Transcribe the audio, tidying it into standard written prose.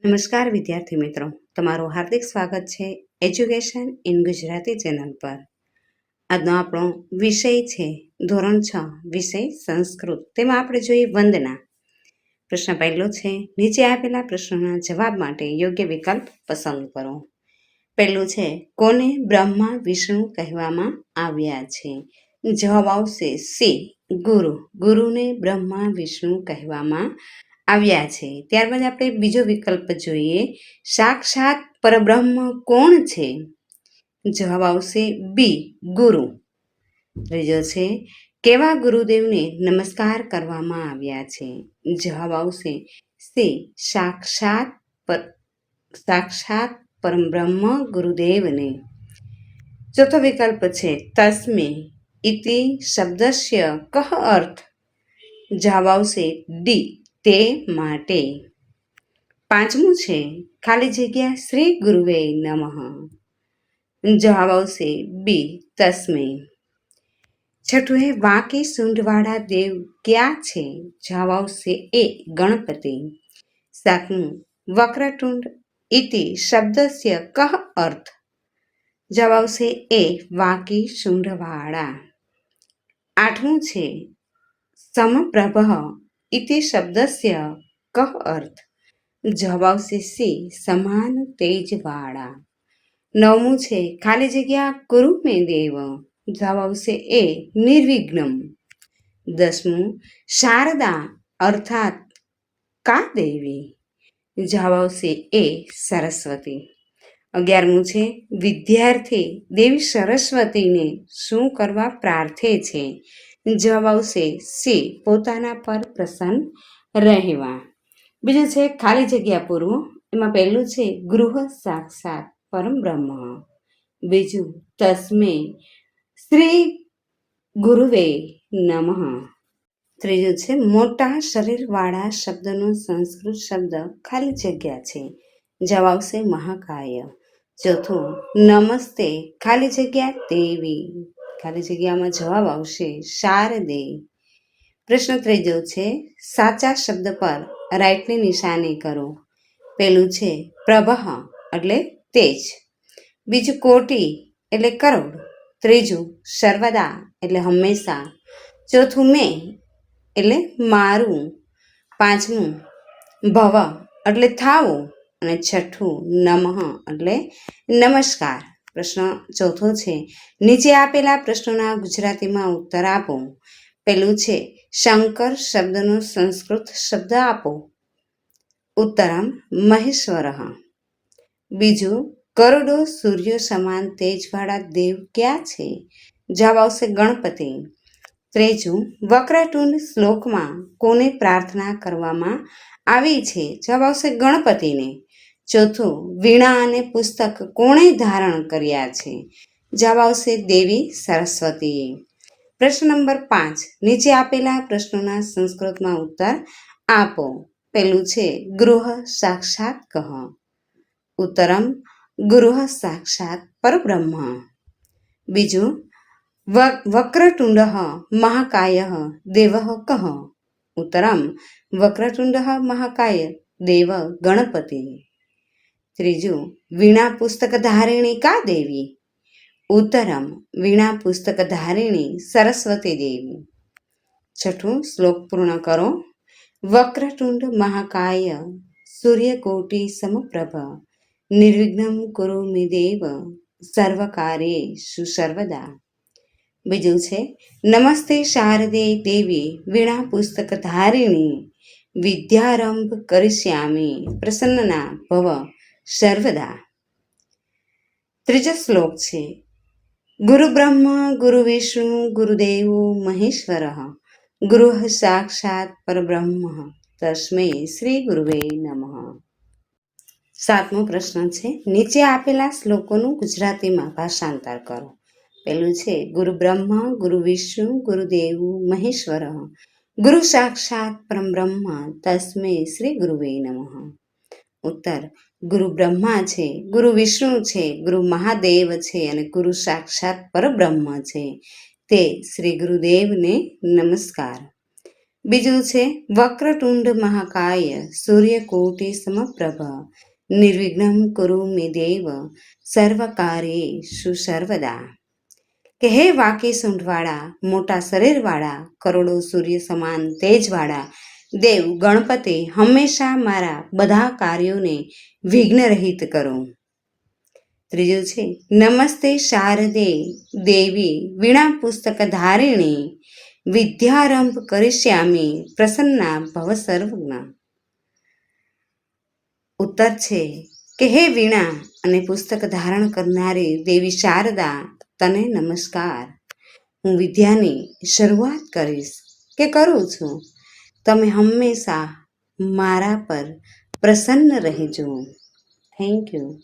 નમસ્કાર વિદ્યાર્થી મિત્રો, તમારું હાર્દિક સ્વાગત છે એજ્યુકેશન ઇન ગુજરાતી ચેનલ પર. આજનો આપણો વિષય છે ધોરણ 6 વિષય સંસ્કૃત. તેમાં આપણે જોઈએ વંદના. પ્રશ્ન પહેલો છે, નીચે આપેલા પ્રશ્નોના જવાબ માટે યોગ્ય વિકલ્પ પસંદ કરો. પહેલું છે, કોને બ્રહ્મા વિષ્ણુ કહેવામાં આવ્યા છે? જવાબ આવશે સી, ગુરુ. ગુરુને બ્રહ્મા વિષ્ણુ કહેવામાં આવ્યા છે. ત્યારબાદ આપણે બીજો વિકલ્પ જોઈએ, સાક્ષાત પરબ્રહ્મ કોણ છે? જવાબ આવશે બી, ગુરુ. ત્રીજો છે, કેવા ગુરુદેવને નમસ્કાર કરવામાં આવ્યા છે? જવાબ આવશે સી, સાક્ષાત પરબ્રહ્મ ગુરુદેવને. ચોથો વિકલ્પ છે, તસ્મે ઇતિ શબ્દસ્ય કહ અર્થ? જવાબ આવશે ડી, તે માટે. પાંચમું છે, ખાલી જગ્યા શ્રી ગુરુવે નમઃ. જવાબ આવશે બી, તસ્મે. છઠ્ઠું હે, વાંકી સૂંઢવાળા દેવ ક્યાં છે? જવાબ આવશે એ, ગણપતિ. સાતમું, વક્રતુંડ ઇતિ શબ્દસ્ય કહ અર્થ? જવાબ આવશે એ, વાંકી સૂંઢવાળા. આઠમું છે, સમપ્રભ ઇતિ શબ્દસ્ય કહ અર્થ? જવાબ આવશે સી, સમાન તેજવાળા. નવમું છે, ખાલી જગ્યા કુરુ મે દેવ. જવાબ આવશે એ, નિર્વિઘ્નમ. દસમું, શારદા અર્થાત કા દેવી? જવાબ આવશે એ, સરસ્વતી. 11મું છે, વિદ્યાર્થી દેવી સરસ્વતીને શું કરવા પ્રાર્થે છે? જવાબ આવશે સી, પોતાના પર પ્રસન્ન રહેવા. બીજું છે, ખાલી જગ્યા પૂરવું. એમાં પહેલું છે, ગૃહ સાક્ષાત પરબ્રહ્મ. બીજું, તસ્મે શ્રી ગુરુવે નમઃ. ત્રીજું છે, મોટા શરીરવાળા શબ્દનો સંસ્કૃત શબ્દ ખાલી જગ્યા છે. જવાબ આવશે મહાકાય. ચોથું, નમસ્તે ખાલી જગ્યા દેવી. ખાલી જગ્યામાં જવાબ આવશે શારદે. પ્રશ્ન ત્રીજો છે, સાચા શબ્દ પર રાઈટની નિશાની કરો. પહેલું છે, પ્રભહ એટલે તેજ. બીજું, કોટી એટલે કરોડ. ત્રીજું, સર્વદા એટલે હંમેશા. ચોથું, મેં એટલે મારું. પાંચમું, ભવ એટલે થાવું. અને છઠ્ઠું, નમઃ એટલે નમસ્કાર. પ્રશ્ન ચોથો છે, નીચે આપેલા પ્રશ્નોના ગુજરાતીમાં ઉત્તર આપો. પહેલું છે, શંકર શબ્દનો સંસ્કૃત શબ્દ આપો. ઉત્તરમ મહેશ્વરઃ. બીજું, કરોડો સૂર્ય સમાન તેજવાળા દેવ ક્યાં છે? જવાબ આવશે ગણપતિ. ત્રીજું, વક્રતુંડ શ્લોકમાં કોને પ્રાર્થના કરવામાં આવી છે? જવાબ આવશે ગણપતિને. ચોથું, વીણા અને પુસ્તક કોણે ધારણ કર્યા છે? જવાબ આવશે દેવી સરસ્વતીએ. પ્રશ્ન નંબર 5, નીચે આપેલા પ્રશ્નોના સંસ્કૃતમાં ઉત્તર આપો. પહેલું છે, ગૃહ સાક્ષાત કહ. ઉત્તરમ ગૃહ સાક્ષાત પરબ્રહ્મ. બીજું, વક્રતુંડ મહાકાય દેવ કહ. ઉત્તરમ વક્રતુંડ મહાકાય દેવ ગણપતિ. ત્રીજું, વીણા પુસ્તક ધારિણી કા દેવી? ઉત્તરમ વીણા પુસ્તક ધારિણી સરસ્વતી દેવી. છઠ્ઠું, શ્લોક પૂર્ણ કરો. વક્રતુંડ મહાકાય સૂર્યકોટિ સમપ્રભ નિર્વિઘ્નમ કુરુ મે દેવ સર્વકાર્યેષુ સર્વદા. બીજું છે, નમસ્તે શારદે દેવી વીણા પુસ્તક ધારિણી વિદ્યારંભ કરિષ્યામિ પ્રસન્ના ભવ સર્વદા. ત્રીજો શ્લોક છે, ગુરુ બ્રહ્મ ગુરુ વિષ્ણુ ગુરુદેવ મહેશ્વર ગુરુ સાક્ષાત પરબ્રહ્મ તસ્મૈ શ્રી ગુરુવે નમઃ. સાતમો પ્રશ્ન છે, નીચે આપેલા શ્લોકોનું ગુજરાતીમાં ભાષાંતર કરો. પહેલું છે, ગુરુ બ્રહ્મ ગુરુ વિષ્ણુ ગુરુદેવ મહેશ્વર ગુરુ સાક્ષાત પરબ્રહ્મ તસ્મૈ શ્રી ગુરુવે નમઃ. ઉત્તર, ગુરુ બ્રહ્મા છે, ગુરુ વિષ્ણુ છે, ગુરુ મહાદેવ છે અને ગુરુ સાક્ષાત પરબ્રહ્મ છે, તે શ્રી ગુરુદેવને નમસ્કાર. બીજું છે વક્રતુંડ મહાકાય સૂર્યકોટિ સમપ્રભ નિર્વિઘ્નમ કુરુ મે દેવ સર્વકાર્યેષુ સર્વદા. કે હે વાકે સૂંઢવાળા, મોટા શરીરવાળા, કરોડો સૂર્ય સમાન તેજવાળા દેવ ગણપતિ હંમેશા મારા બધા કાર્યોને વિઘ્નરહિત કરો. ત્રીજું છે નમસ્તે શારદે દેવી વીણા પુસ્તક ધારિણી વિદ્યારંભ કરિષ્યામિ પ્રસન્ના ભવ સર્વજ્ઞ. ઉત્તર છે કે હે વીણા અને પુસ્તક ધારણ કરનારી દેવી શારદા, તને નમસ્કાર. હું વિદ્યાની શરૂઆત કરીશ કે કરું છું. તમે હંમેશા મારા પર પ્રસન્ન રહેજો. Thank you.